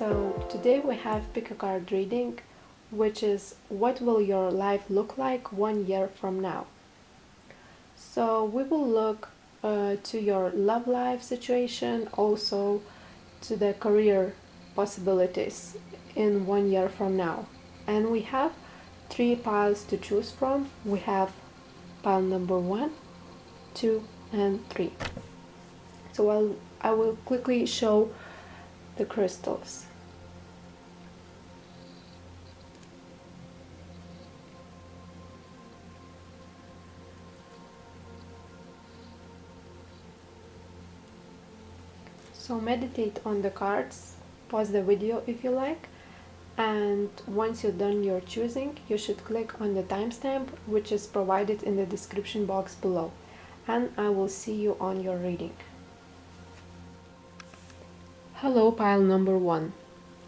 So today we have pick a card reading, which is what will your life look like 1 year from now. So we will look to your love life situation, also to the career possibilities in 1 year from now. And we have 3 piles to choose from. We have pile number 1, 2, and 3. So I will quickly show the crystals. So meditate on the cards, pause the video if you like, and once you're done your choosing, you should click on the timestamp which is provided in the description box below, and I will see you on your reading. Hello, pile number 1.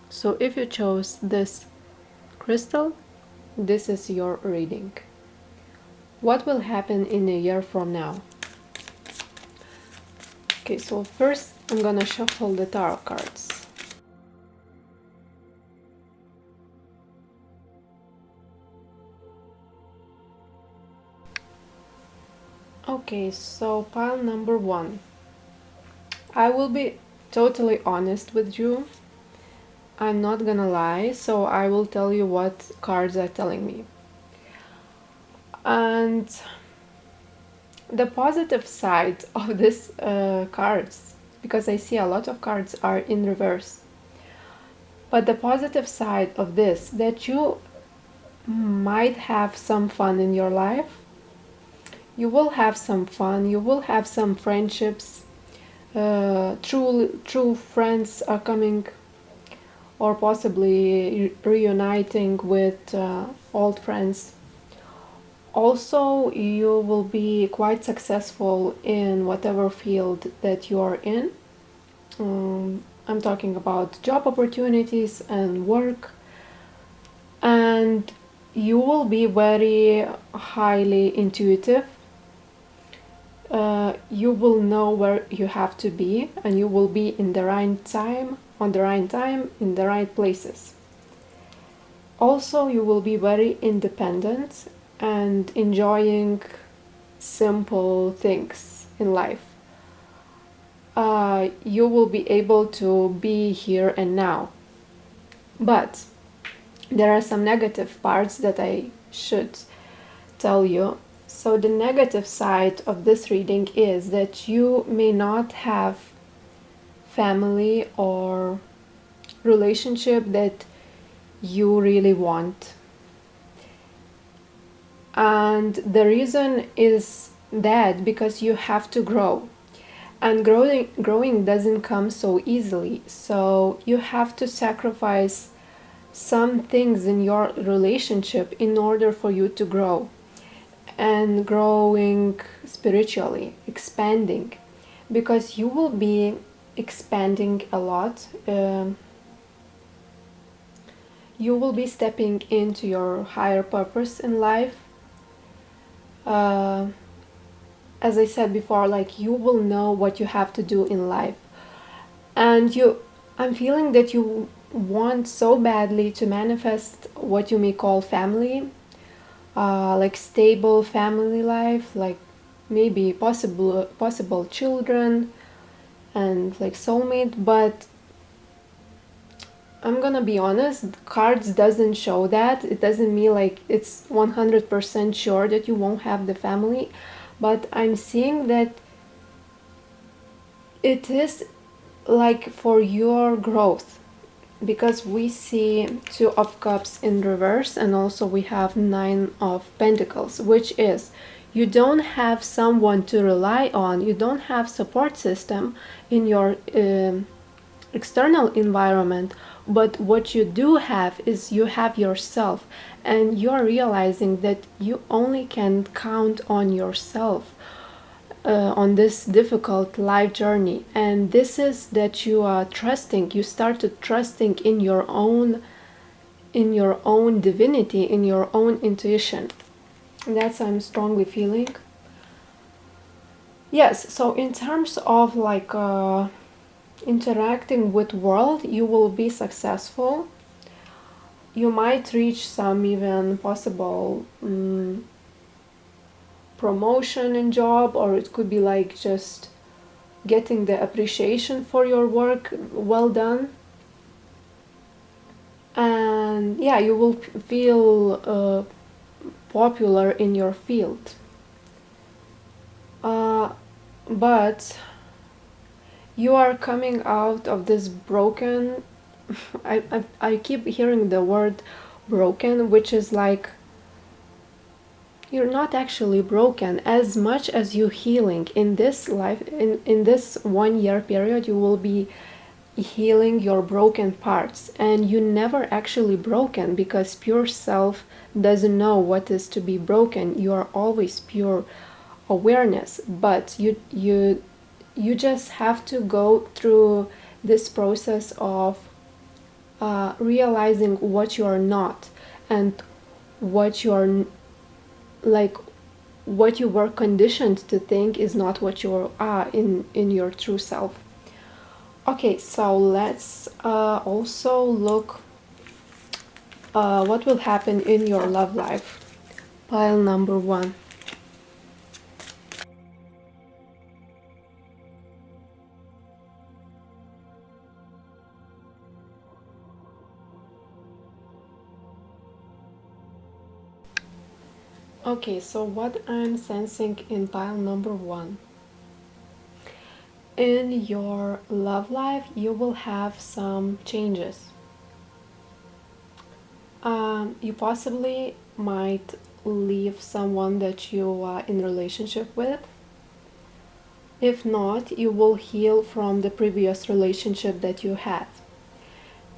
So if you chose this crystal, this is your reading. What will happen in a year from now? Okay, so first I'm gonna shuffle the tarot cards. Okay, so pile number 1. I will be totally honest with you. I'm not gonna lie, so I will tell you what cards are telling me. And the positive side of this cards, because I see a lot of cards are in reverse, but the positive side of this, that you might have some fun in your life. You will have some fun, you will have some friendships, true friends are coming, or possibly reuniting with old friends. Also, you will be quite successful in whatever field that you are in. I'm talking about job opportunities and work, and you will be very highly intuitive. You will know where you have to be, and you will be in the right time, on the right time, in the right places. Also, you will be very independent and enjoying simple things in life. You will be able to be here and now. But there are some negative parts that I should tell you. So the negative side of this reading is that you may not have family or relationship that you really want. And the reason is that because you have to grow. And growing doesn't come so easily. So you have to sacrifice some things in your relationship in order for you to grow. And growing spiritually, expanding, because you will be expanding a lot. You will be stepping into your higher purpose in life. As I said before, like, you will know what you have to do in life, and I'm feeling that you want so badly to manifest what you may call family. Like stable family life, like maybe possible children and like soulmate. But I'm gonna be honest, cards doesn't show that. It doesn't mean like it's 100% sure that you won't have the family, but I'm seeing that it is like for your growth, because we see 2 of Cups in reverse, and also we have 9 of Pentacles, which is you don't have someone to rely on, you don't have support system in your external environment, but what you do have is you have yourself, and you're realizing that you only can count on yourself on this difficult life journey. And this is that you are trusting, you started trusting in your own divinity, in your own intuition. That's I'm strongly feeling. Yes, so in terms of like interacting with world, you will be successful. You might reach some even possible promotion in job, or it could be like just getting the appreciation for your work well done. And yeah, you will feel popular in your field. But you are coming out of this broken. I keep hearing the word broken, which is like you're not actually broken. As much as you healing in this life, in this 1 year period, you will be healing your broken parts, and you never actually broken, because pure self doesn't know what is to be broken. You are always pure awareness, but you just have to go through this process of realizing what you are not, and what you are, like, what you were conditioned to think is not what you are in your true self. Okay, so let's also look what will happen in your love life. Pile number 1. Okay, so what I'm sensing in pile number 1. In your love life, you will have some changes. You possibly might leave someone that you are in relationship with. If not, you will heal from the previous relationship that you had.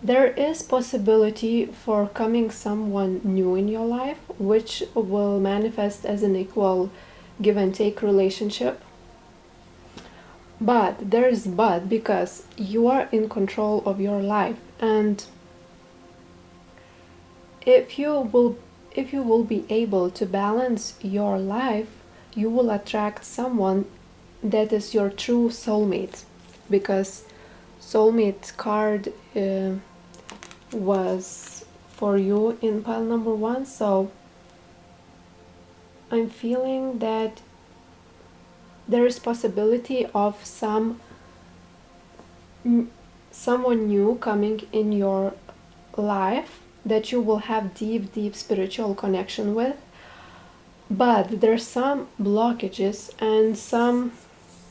There is possibility for coming someone new in your life, which will manifest as an equal give and take relationship. But there is but, because you are in control of your life, and if you will be able to balance your life, you will attract someone that is your true soulmate, because soulmate card was for you in pile number 1. So I'm feeling that there is possibility of someone new coming in your life that you will have deep spiritual connection with. But there's some blockages and some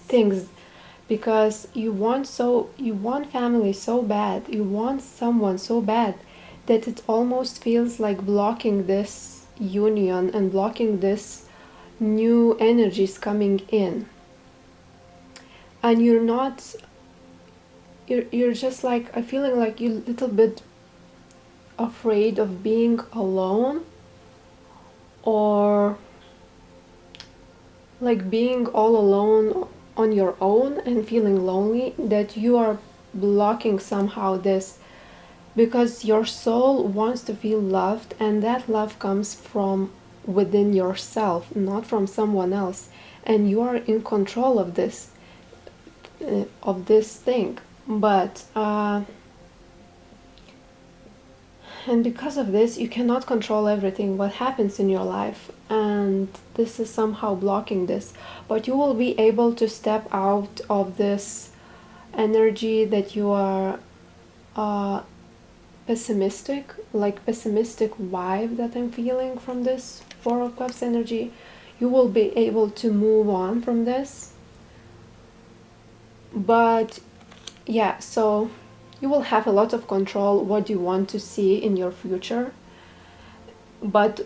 things, because you want family so bad, you want someone so bad, that it almost feels like blocking this union and blocking this new energies coming in. And you're just like, I feeling like you're a little bit afraid of being alone, or like being all alone on your own and feeling lonely, that you are blocking somehow this, because your soul wants to feel loved, and that love comes from within yourself, not from someone else, and you are in control of this thing. But and because of this, you cannot control everything what happens in your life, and this is somehow blocking this. But you will be able to step out of this energy that you are pessimistic vibe that I'm feeling from this 4 of Cups energy. You will be able to move on from this. But yeah, so you will have a lot of control what you want to see in your future. But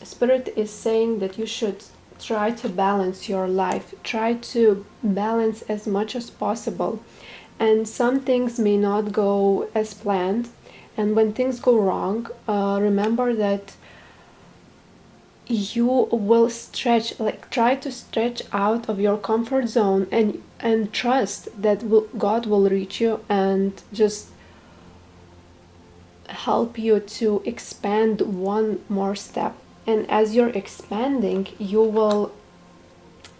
Spirit is saying that you should try to balance your life, try to balance as much as possible. And some things may not go as planned, and when things go wrong, remember that you will try to stretch out of your comfort zone, and trust that God will reach you and just help you to expand one more step. And as you're expanding, you will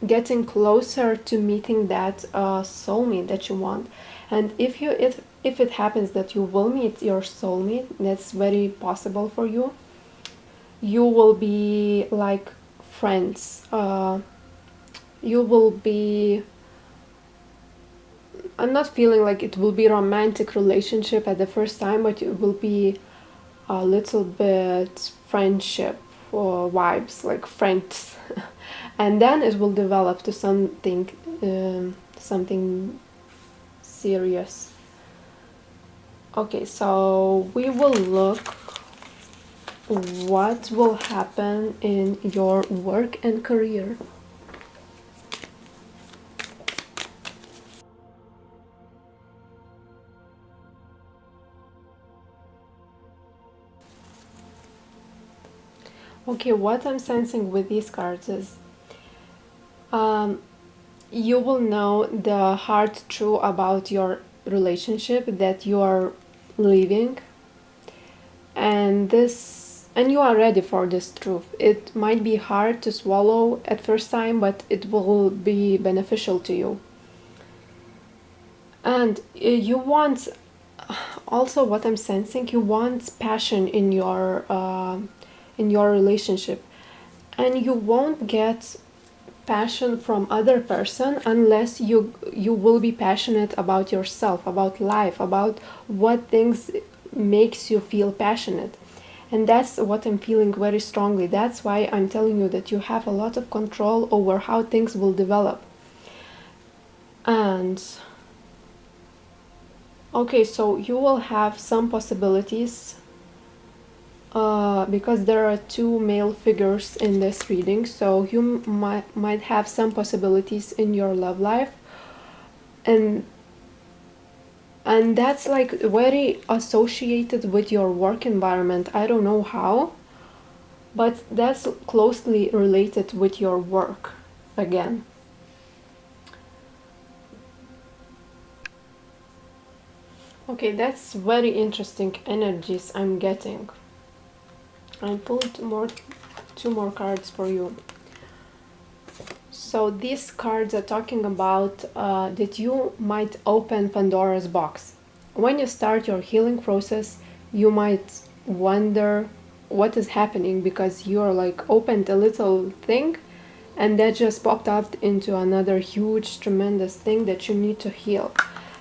getting closer to meeting that soulmate that you want. And if it happens that you will meet your soulmate, that's very possible for you. You will be like friends. You will be. I'm not feeling like it will be romantic relationship at the first time, but it will be a little bit friendship or vibes, like friends. And then it will develop to something serious. Okay, so we will look what will happen in your work and career. Okay, what I'm sensing with these cards is you will know the hard truth about your relationship that you are leaving, and you are ready for this truth. It might be hard to swallow at first time, but it will be beneficial to you. And you want, also what I'm sensing, you want passion in your relationship, and you won't get passion from other person unless you will be passionate about yourself, about life, about what things makes you feel passionate. And that's what I'm feeling very strongly. That's why I'm telling you that you have a lot of control over how things will develop. And okay, so you will have some possibilities because there are two male figures in this reading, so you might have some possibilities in your love life, and that's like very associated with your work environment. I don't know how, but that's closely related with your work again. Okay, that's very interesting energies I'm getting. I pulled two more cards for you. So these cards are talking about that you might open Pandora's box. When you start your healing process, you might wonder what is happening, because you're like opened a little thing and that just popped up into another huge, tremendous thing that you need to heal.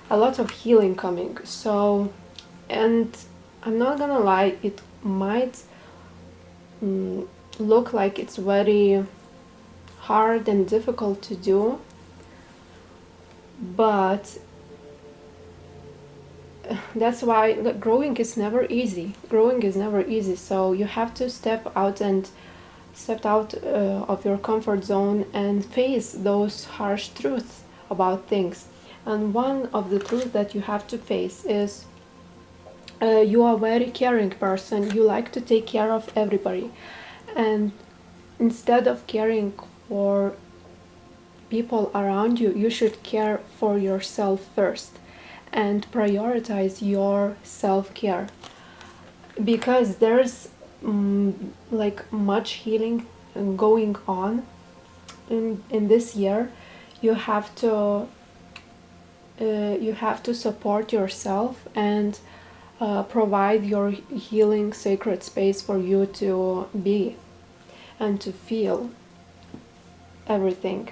A lot of healing coming. So, and I'm not gonna lie, it might look like it's very hard and difficult to do, but that's why growing is never easy. Growing is never easy, so you have to step out of your comfort zone and face those harsh truths about things. And one of the truths that you have to face is you are a very caring person. You like to take care of everybody, and instead of caring for people around you, you should care for yourself first and prioritize your self-care, because there's like much healing going on in this year. You have to support yourself and provide your healing sacred space for you to be and to feel everything.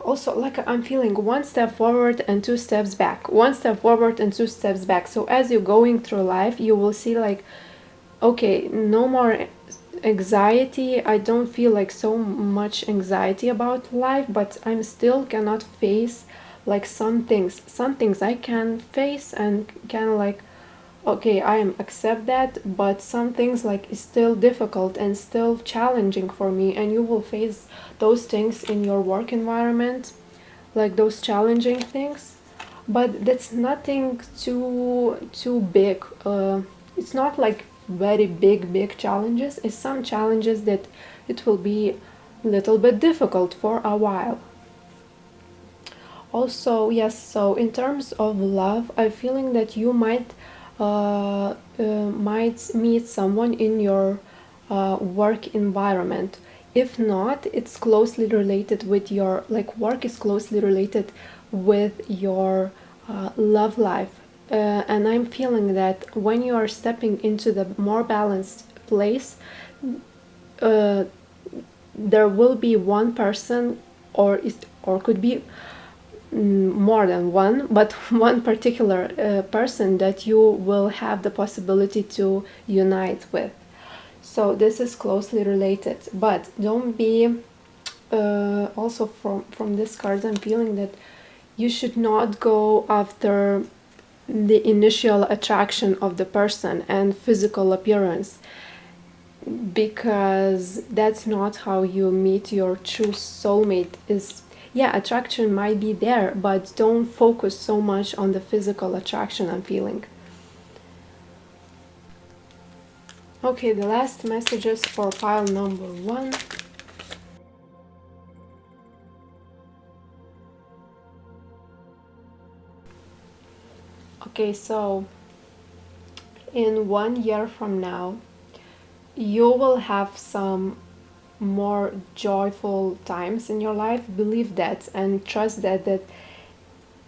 Also, like I'm feeling one step forward and two steps back, one step forward and two steps back. So as you're going through life, you will see like, okay, no more anxiety. I don't feel like so much anxiety about life, but I'm still cannot face like some things I can face and can like, okay, I am accept that, but some things like is still difficult and still challenging for me, and you will face those things in your work environment, like those challenging things, but that's nothing too big. It's not like very big challenges. It's some challenges that it will be a little bit difficult for a while. Also, yes, so in terms of love, I'm feeling that you might meet someone in your work environment. If not, it's closely related with your, like, work is closely related with your love life. And I'm feeling that when you are stepping into the more balanced place, uh, there will be one person, or could be more than one, but one particular person that you will have the possibility to unite with. So this is closely related, but don't be also from this card I'm feeling that you should not go after the initial attraction of the person and physical appearance, because that's not how you meet your true soulmate. Is, yeah, attraction might be there, but don't focus so much on the physical attraction I'm feeling. Okay, the last messages for pile number 1. Okay, so in 1 year from now, you will have some more joyful times in your life. Believe that and trust that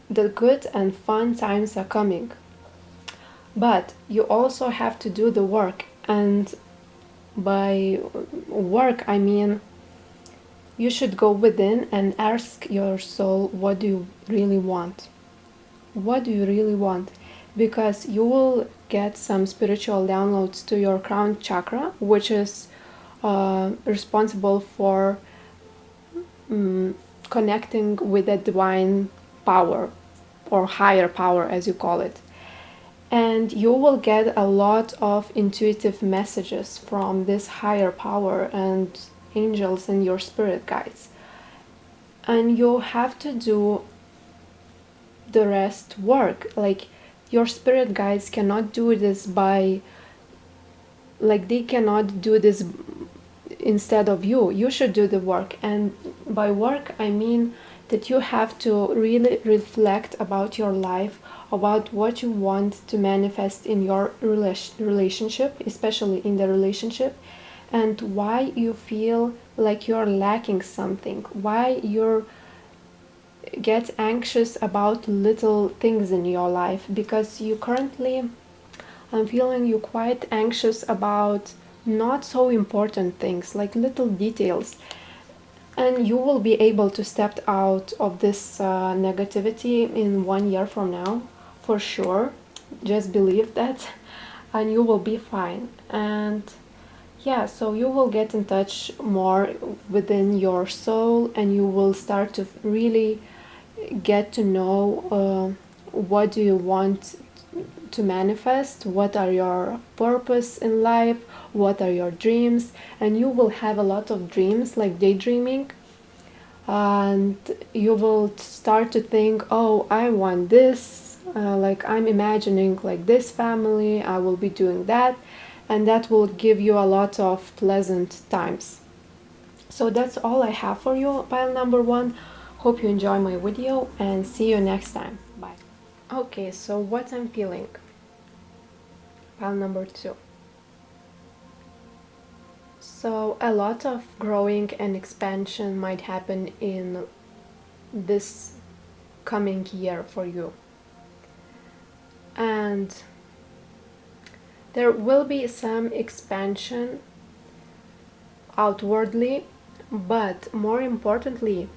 the good and fun times are coming. But you also have to do the work, and by work I mean you should go within and ask your soul, what do you really want? What do you really want? Because you will get some spiritual downloads to your crown chakra, which is responsible for connecting with the divine power, or higher power as you call it. And you will get a lot of intuitive messages from this higher power and angels and your spirit guides. And you have to do the rest work. Like, your spirit guides cannot do this by, like, they cannot do this instead of you. You should do the work. And by work I mean that you have to really reflect about your life, about what you want to manifest in your relationship, especially in the relationship, and why you feel like you're lacking something, why you're get anxious about little things in your life. Because you currently, I'm feeling you quite anxious about not so important things, like little details. And you will be able to step out of this negativity in 1 year from now, for sure. Just believe that, and you will be fine. And yeah, so you will get in touch more within your soul, and you will start to really get to know what do you want to manifest, what are your purpose in life, what are your dreams. And you will have a lot of dreams, like daydreaming, and you will start to think, oh, I want this, like I'm imagining like this family, I will be doing that, and that will give you a lot of pleasant times. So that's all I have for you, pile number 1. Hope you enjoy my video, and see you next time. Bye. Okay, so what I'm feeling, pile number 2. So a lot of growing and expansion might happen in this coming year for you. And there will be some expansion outwardly, but more importantly,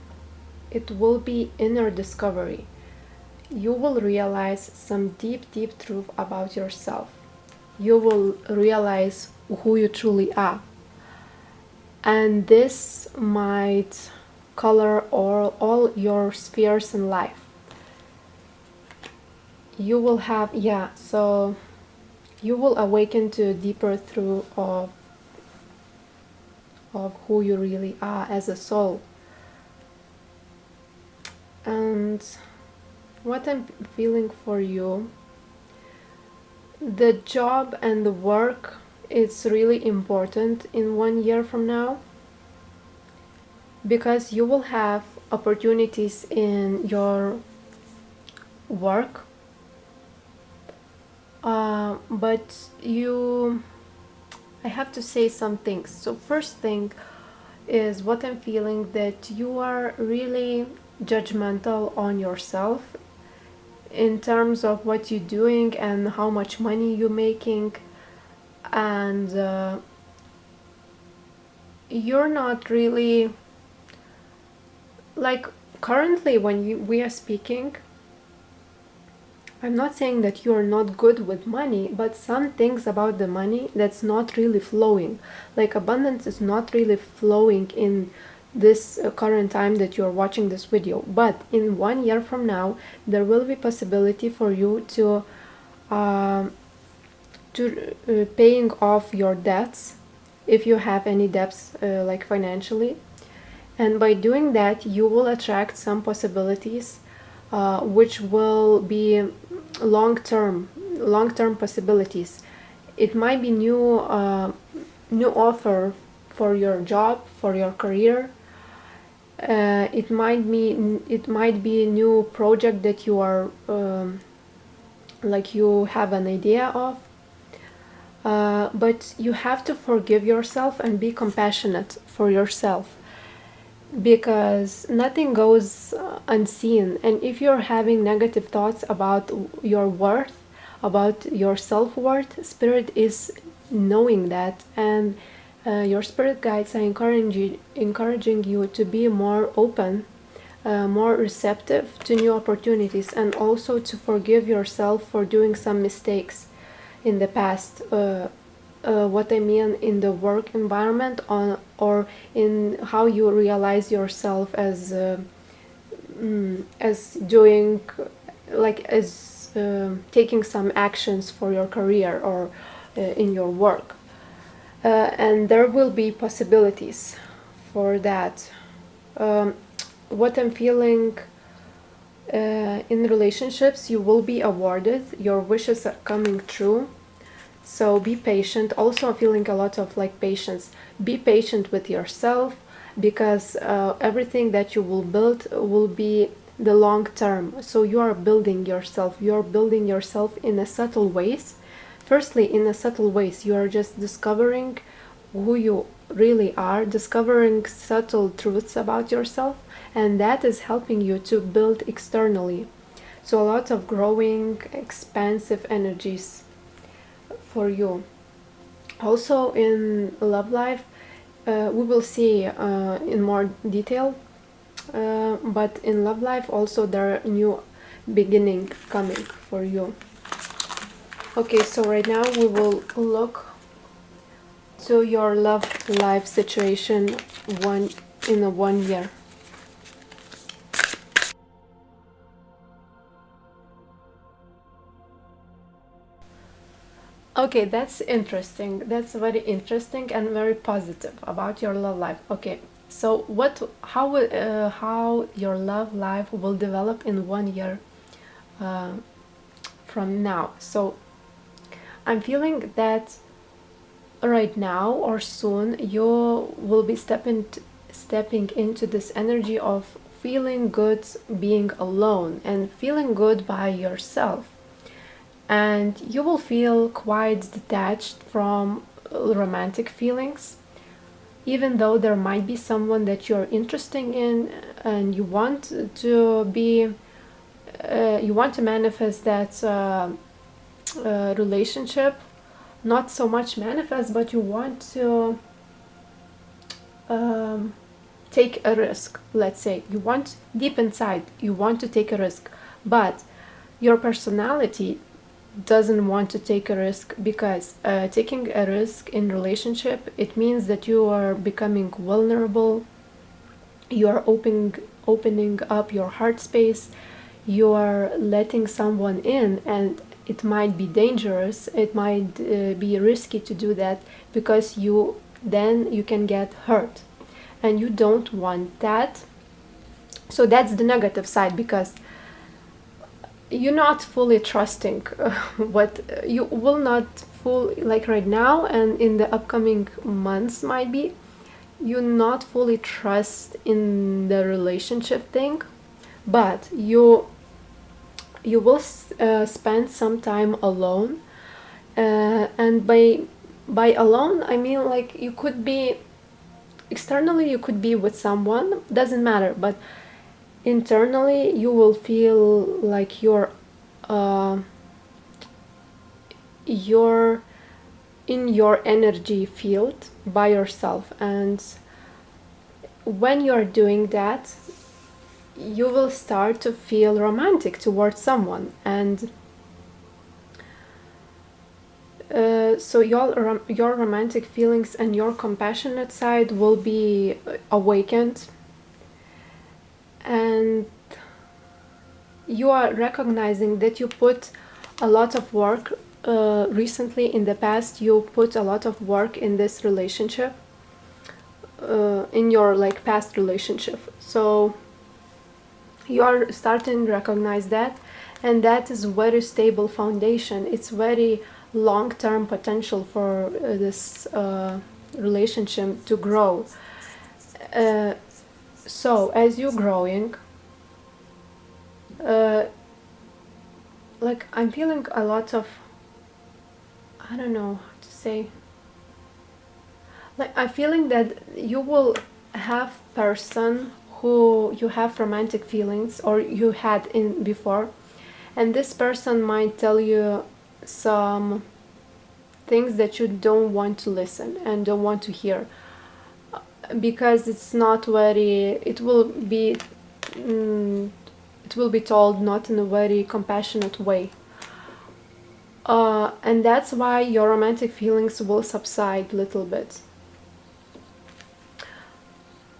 it will be inner discovery. You will realize some deep, deep truth about yourself. You will realize who you truly are. And this might color all your spheres in life. You will have, yeah, so you will awaken to a deeper truth of who you really are as a soul. And what I'm feeling for you, the job and the work, it's really important in 1 year from now, because you will have opportunities in your work, but I have to say some things. So first thing, is what I'm feeling, that you are really judgmental on yourself in terms of what you're doing and how much money you're making, and you're not really like, currently when we are speaking, I'm not saying that you are not good with money, but some things about the money that's not really flowing. Like abundance is not really flowing in this current time that you're watching this video. But in 1 year from now, there will be possibility for you uh, to paying off your debts, if you have any debts, like financially. And by doing that, you will attract some possibilities, which will be long-term possibilities. It might be new offer for your job, for your career. It might be a new project that you are like you have an idea of. But you have to forgive yourself and be compassionate for yourself, because nothing goes unseen. And if you're having negative thoughts about your worth, about your self-worth, spirit is knowing that, and your spirit guides are encouraging you to be more open, more receptive to new opportunities, and also to forgive yourself for doing some mistakes in the past. What I mean in the work environment, or in how you realize yourself as doing, like as taking some actions for your career, or in your work. And there will be possibilities for that. What I'm feeling, in relationships, you will be awarded, your wishes are coming true. So be patient. Also, I'm feeling a lot of like patience. Be patient with yourself, because everything that you will build will be the long term. So you are building yourself. You are building yourself in a subtle ways. Firstly, in a subtle ways, you are just discovering who you really are, discovering subtle truths about yourself, and that is helping you to build externally. So a lot of growing, expansive energies for you. Also in love life, we will see in more detail, but in love life also there are new beginning coming for you. Okay, so right now we will look to your love life situation in a 1 year. Okay, that's interesting. That's very interesting and very positive about your love life. Okay, so how your love life will develop in 1 year uh, from now? So I'm feeling that right now or soon you will be stepping into this energy of feeling good being alone and feeling good by yourself, and you will feel quite detached from romantic feelings, even though there might be someone that you're interested in and you want to be you want to manifest that relationship. Not so much manifest, but you want to um, take a risk. Let's say you want, deep inside you want to take a risk, but your personality doesn't want to take a risk, because taking a risk in relationship, it means that you are becoming vulnerable, you are opening up your heart space, you are letting someone in, and it might be dangerous, it might be risky to do that, because you can get hurt, and you don't want that. So that's the negative side, because you're not fully trusting what you will not fully, like right now and in the upcoming months, might be you not fully trust in the relationship thing, but you will spend some time alone, and by alone I mean like you could be externally you could be with someone, doesn't matter, but internally you will feel like you're in your energy field by yourself, and when you're doing that you will start to feel romantic towards someone, and so your romantic feelings and your compassionate side will be awakened, and you are recognizing that you put a lot of work recently. In the past you put a lot of work in this relationship, in your like past relationship, so you are starting to recognize that, and that is very stable foundation. It's very long-term potential for this relationship to grow. So as you're growing, like I'm feeling a lot of, I don't know how to say, like I'm feeling that you will have person who you have romantic feelings or you had in before, and this person might tell you some things that you don't want to listen and don't want to hear, because it's not very, it will be told not in a very compassionate way, and that's why your romantic feelings will subside a little bit.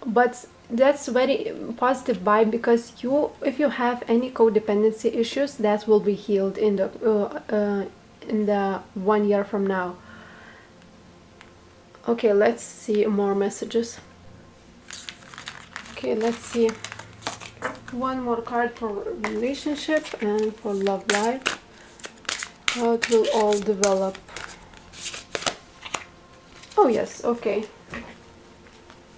But that's very positive vibe, because if you have any codependency issues, that will be healed in the 1 year from now. Okay, let's see more messages. Okay, let's see one more card for relationship and for love life, how it will all develop. Oh yes, okay.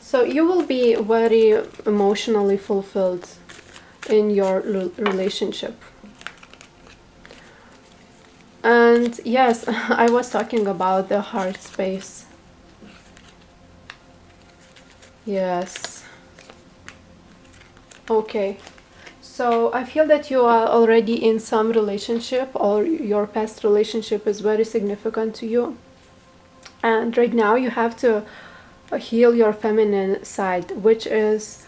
So you will be very emotionally fulfilled in your relationship. And yes, I was talking about the heart space. Yes. Okay. So I feel that you are already in some relationship, or your past relationship is very significant to you. And right now you have to heal your feminine side, which is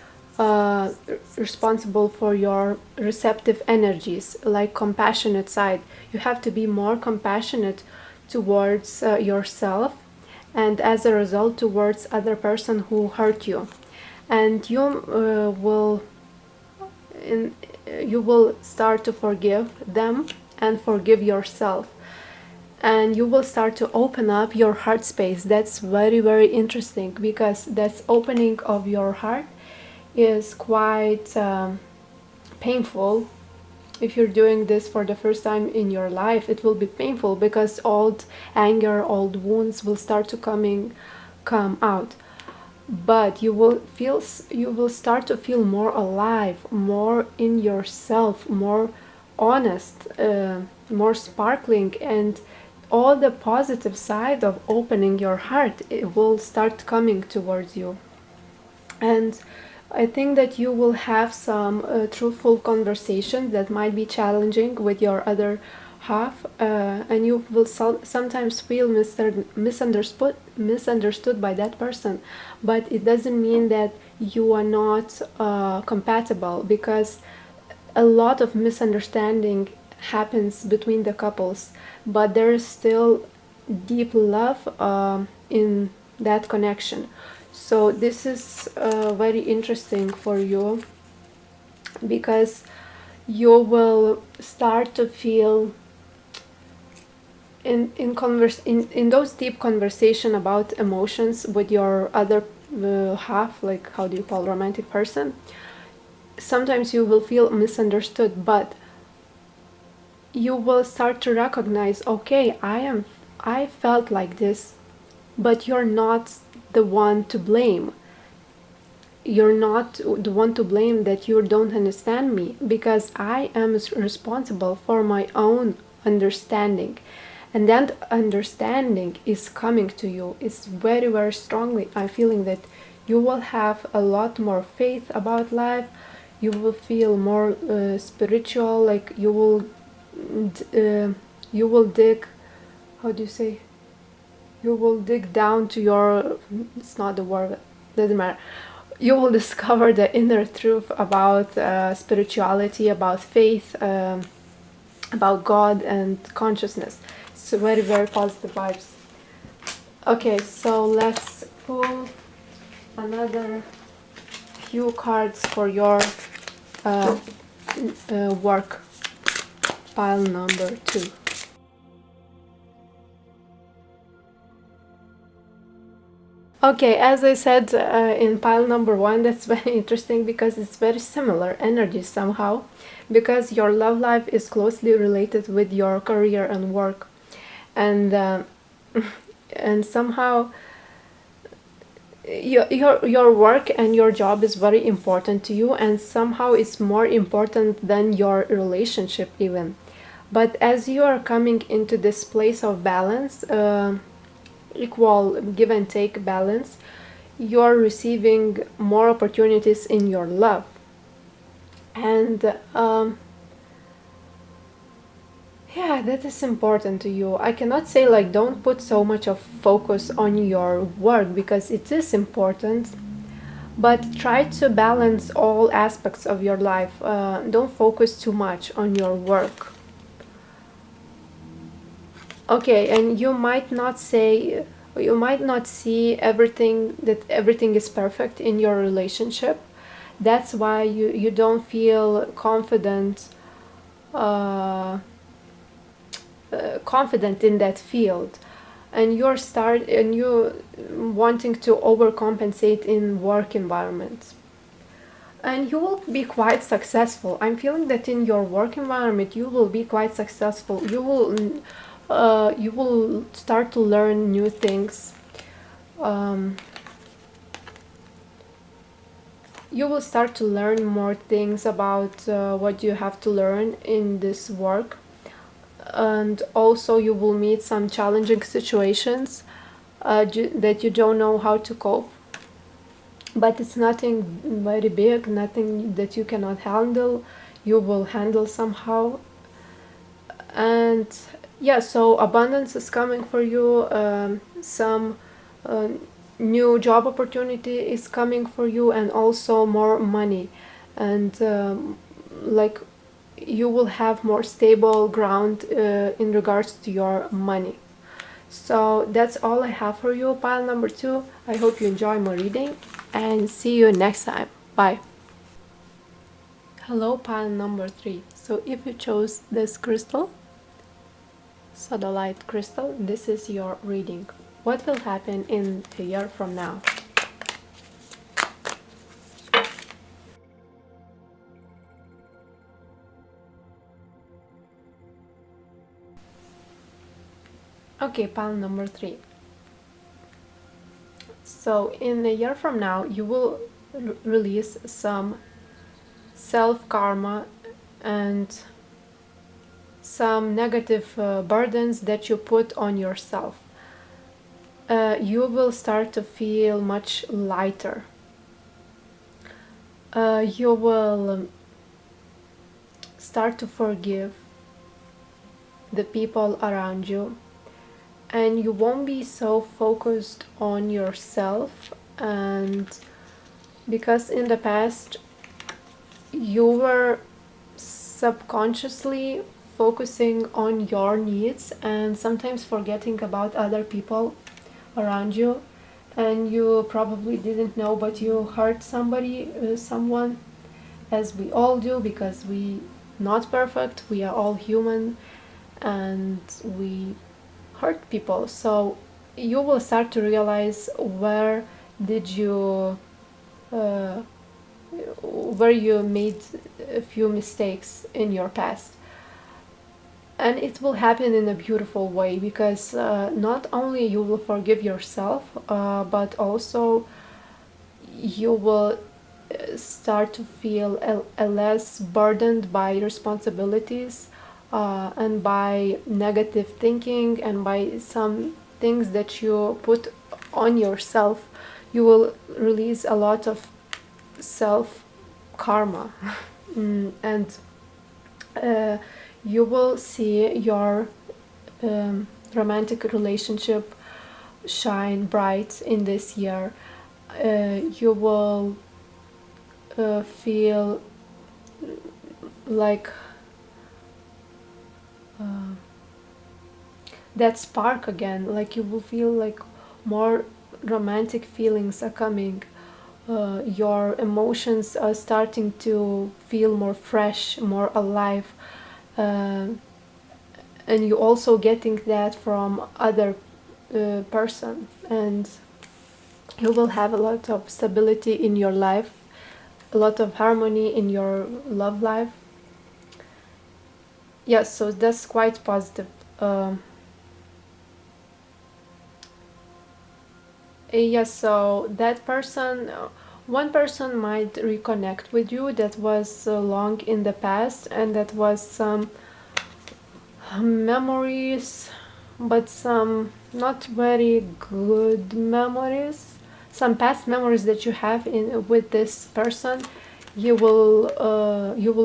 responsible for your receptive energies, like compassionate side. You have to be more compassionate towards yourself, and as a result towards other person who hurt you, and you will start to forgive them and forgive yourself, and you will start to open up your heart space. That's very, very interesting, because that's opening of your heart is quite painful. If you're doing this for the first time in your life, it will be painful, because old anger, old wounds will start to come out. But you will start to feel more alive, more in yourself, more honest, more sparkling, and all the positive side of opening your heart, it will start coming towards you. And I think that you will have some truthful conversations that might be challenging with your other half, and you will sometimes feel misunderstood by that person, but it doesn't mean that you are not compatible, because a lot of misunderstanding happens between the couples, but there is still deep love in that connection. So this is very interesting for you, because you will start to feel in those deep conversation about emotions with your other half, like how do you call romantic person, sometimes you will feel misunderstood, but you will start to recognize, okay, I felt like this, but you're not the one to blame. You're not the one to blame that you don't understand me, because I am responsible for my own understanding, and that understanding is coming to you. It's very, very strongly, I'm feeling that you will have a lot more faith about life. You will feel more spiritual, like you will dig, how do you say, you will dig down to your, it's not the word, doesn't matter, you will discover the inner truth about spirituality, about faith, about God and consciousness. So very, very positive vibes. Okay, so let's pull another few cards for your uh, work, pile number 2. Okay, as I said in pile number 1, that's very interesting because it's very similar energy somehow, because your love life is closely related with your career and work, and and somehow your work and your job is very important to you, and somehow it's more important than your relationship even. But as you are coming into this place of balance, equal give and take balance, you're receiving more opportunities in your love. And yeah, that is important to you. I cannot say like don't put so much of focus on your work, because it is important, but try to balance all aspects of your life. Don't focus too much on your work. Okay, and you might not see everything, that everything is perfect in your relationship. That's why you don't feel confident, uh, confident in that field, and you wanting to overcompensate in work environments. And you will be quite successful. I'm feeling that in your work environment you will be quite successful. You will start to learn new things. Um, you will start to learn more things about what you have to learn in this work, and also you will meet some challenging situations that you don't know how to cope, but it's nothing very big, nothing that you cannot handle. You will handle somehow. And yeah, so abundance is coming for you. Some uh, new job opportunity is coming for you, and also more money, and like you will have more stable ground in regards to your money. So that's all I have for you, pile number 2. I hope you enjoy my reading, and see you next time. Bye. Hello, pile number 3. So if you chose this crystal, sodalite crystal, this is your reading. What will happen in a year from now? Okay, pile number 3. So in a year from now, you will release some self karma and some negative burdens that you put on yourself. You will start to feel much lighter. You will start to forgive the people around you, and you won't be so focused on yourself. And because in the past you were subconsciously focusing on your needs and sometimes forgetting about other people around you, and you probably didn't know, but you hurt someone, as we all do, because we not perfect, we are all human, and we hurt people. So you will start to realize did you uh, where you made a few mistakes in your past. And it will happen in a beautiful way, because not only you will forgive yourself, but also you will start to feel a less burdened by responsibilities, and by negative thinking, and by some things that you put on yourself. You will release a lot of self karma. And you will see your romantic relationship shine bright in this year. You will feel like that spark again, like you will feel like more romantic feelings are coming. Your emotions are starting to feel more fresh, more alive, and you also getting that from other person, and you will have a lot of stability in your life, a lot of harmony in your love life. Yes, so that's quite positive. Yes, so that person, one person might reconnect with you that was long in the past, and that was some memories, but some not very good memories, some past memories that you have in with this person. You will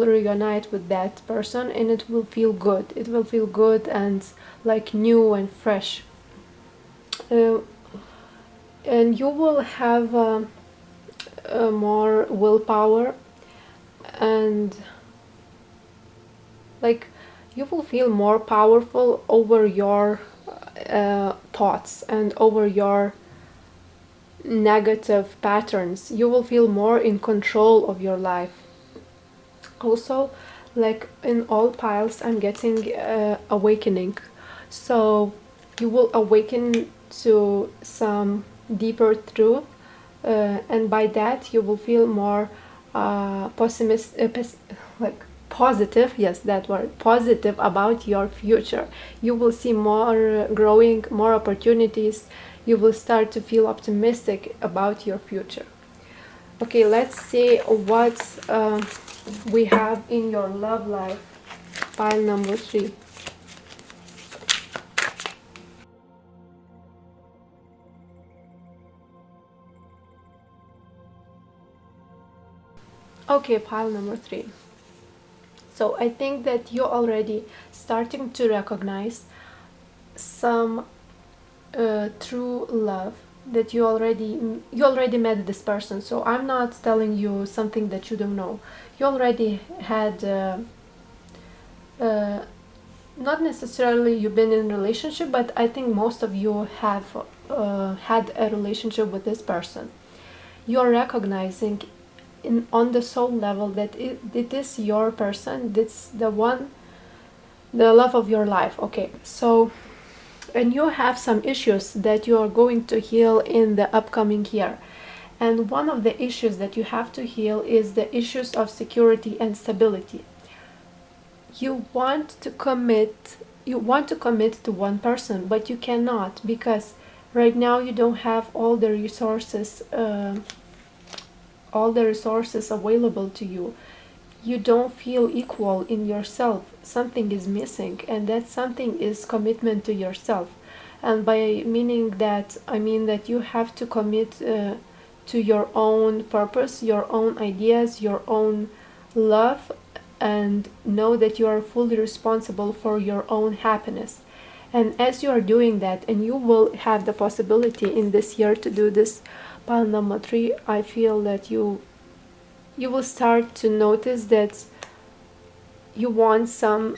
reunite with that person, and it will feel good. It will feel good and like new and fresh. Uh, and you will have more willpower, and like you will feel more powerful over your thoughts and over your negative patterns. You will feel more in control of your life. Also, like in all piles, I'm getting awakening. So you will awaken to some deeper truth, and by that you will feel more like positive, yes, that word, positive about your future. You will see more growing, more opportunities. You will start to feel optimistic about your future. Okay, let's see what we have in your love life. Pile number 3. Okay, pile number 3. So I think that you're already starting to recognize some true love, that you already met this person. So I'm not telling you something that you don't know. You already had uh, not necessarily you've been in a relationship, but I think most of you have had a relationship with this person. You're recognizing on the soul level that it is your person, it's the one, the love of your life. Okay, so, and you have some issues that you are going to heal in the upcoming year. And one of the issues that you have to heal is the issues of security and stability. You want to commit to one person, but you cannot, because right now you don't have all the resources available to you. You don't feel equal in yourself. Something is missing, and that something is commitment to yourself. And by meaning that, I mean that you have to commit to your own purpose, your own ideas, your own love, and know that you are fully responsible for your own happiness. And as you are doing that, and you will have the possibility in this year to do this, pile number 3, I feel that you will start to notice that you want some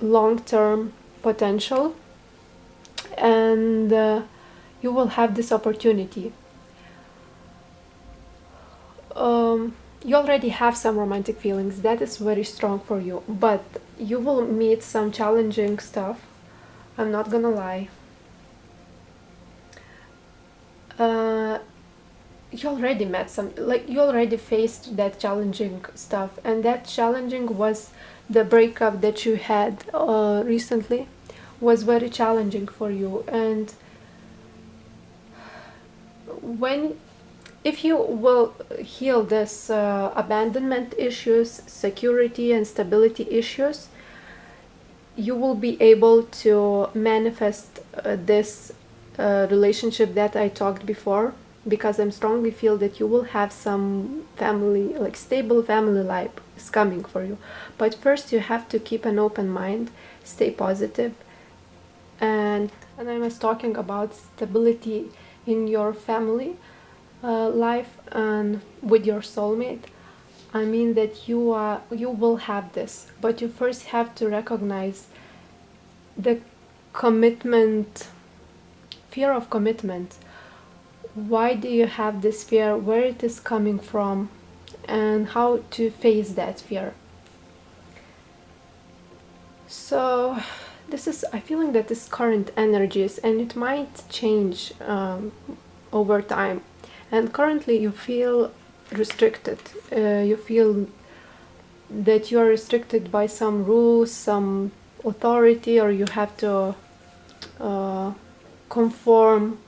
long-term potential, and you will have this opportunity. You already have some romantic feelings, that is very strong for you, but you will meet some challenging stuff. I'm not gonna lie. uh, you already met some, like you already faced that challenging stuff, and that challenging was the breakup that you had recently was very challenging for you. And when if you will heal this abandonment issues, security and stability issues, you will be able to manifest this relationship that I talked before. because I strongly feel that you will have some family, like stable family life is coming for you. But first you have to keep an open mind, stay positive, and I was talking about stability in your family life and with your soulmate. I mean that you will have this, but you first have to recognize the commitment, fear of commitment. Why do you have this fear? Where it is coming from, and how to face that fear. So this is, I feeling that this current energies, and it might change over time. And currently you feel restricted. You feel that you are restricted by some rules, some authority, or you have to conform.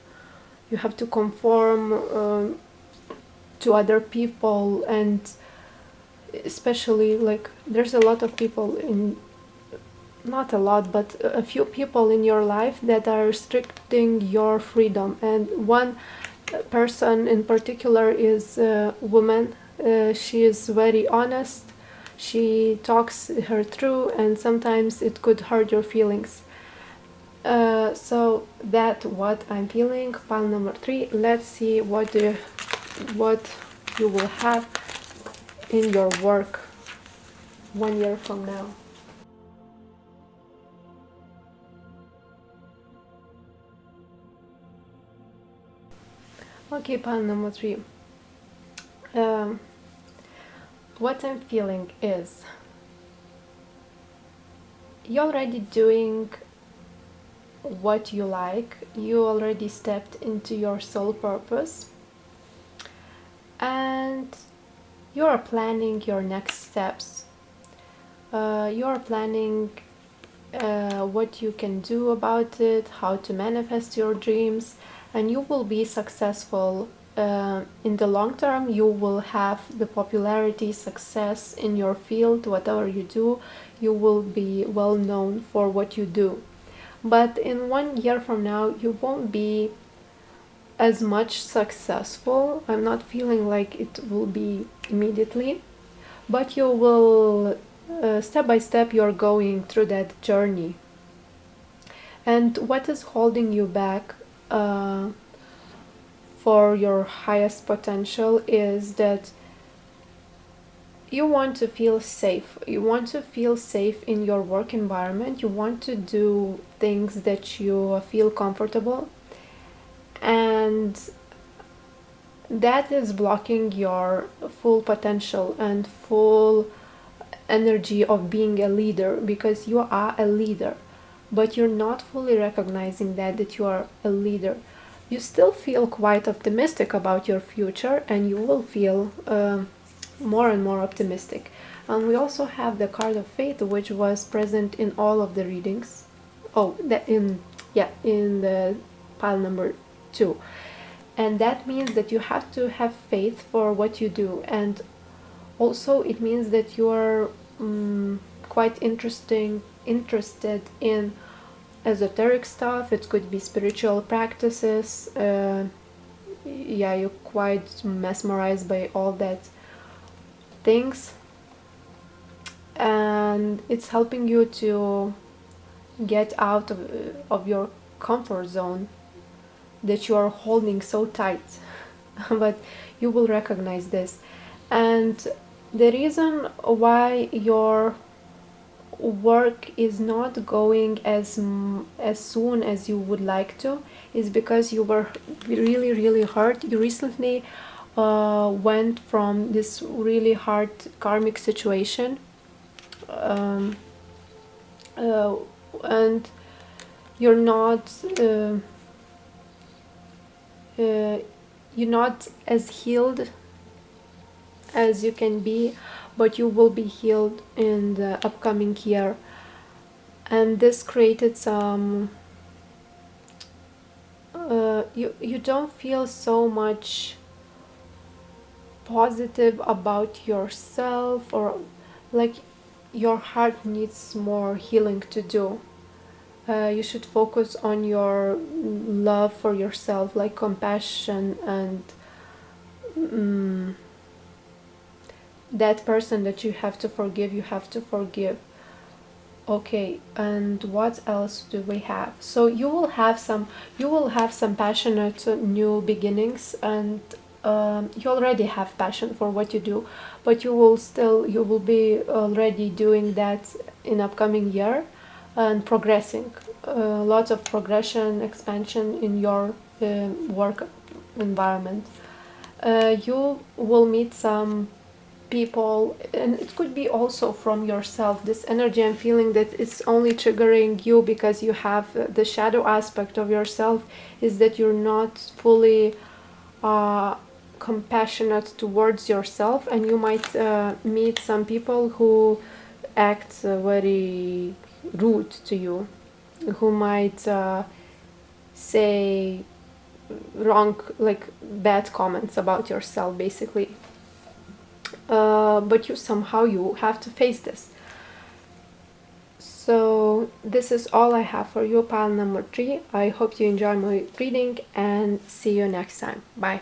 You have to conform to other people, and especially like there's a lot of people in, not a lot, but a few people in your life that are restricting your freedom. And one person in particular is a woman. She is very honest. She talks her through, and sometimes it could hurt your feelings. So that what I'm feeling. Pile number 3. Let's see what you will have in your work 1 year from now. Okay, pile number 3. What I'm feeling is you're already doing what you like. You already stepped into your soul purpose, and you are planning your next steps. You are planning what you can do about it, how to manifest your dreams, and you will be successful. In the long term, you will have the popularity, success in your field, whatever you do. You will be well known for what you do. But in 1 year from now, you won't be as much successful. I'm not feeling like it will be immediately, but you will step by step you're going through that journey. And what is holding you back for your highest potential is that you want to feel safe. You want to feel safe in your work environment. You want to do things that you feel comfortable, and that is blocking your full potential and full energy of being a leader, because you are a leader, but you're not fully recognizing that you are a leader. You still feel quite optimistic about your future, and you will feel more and more optimistic. And we also have the card of faith, which was present in all of the readings. Oh, that in the pile number 2. And that means that you have to have faith for what you do. And also it means that you are quite interested in esoteric stuff. It could be spiritual practices. You're quite mesmerized by all that things, and it's helping you to get out of your comfort zone that you are holding so tight. But you will recognize this, and the reason why your work is not going as soon as you would like to is because you were really hurt. You recently went from this really hard karmic situation, and you're not you're not as healed as you can be, but you will be healed in the upcoming year. And this created some you don't feel so much positive about yourself, or like your heart needs more healing to do. You should focus on your love for yourself, like compassion and that person that you have to forgive, you have to forgive. Okay, and what else do we have? So you will have some passionate new beginnings, and you already have passion for what you do, but you will be already doing that in upcoming year and progressing. Lots of progression, expansion in your work environment. You will meet some people, and it could be also from yourself. This energy, I'm feeling that it's only triggering you because you have the shadow aspect of yourself, is that you're not fully compassionate towards yourself, and you might meet some people who act very rude to you, who might say wrong, like bad comments about yourself basically. But you have to face this. So this is all I have for you, pile number 3. I hope you enjoy my reading, and see you next time. Bye.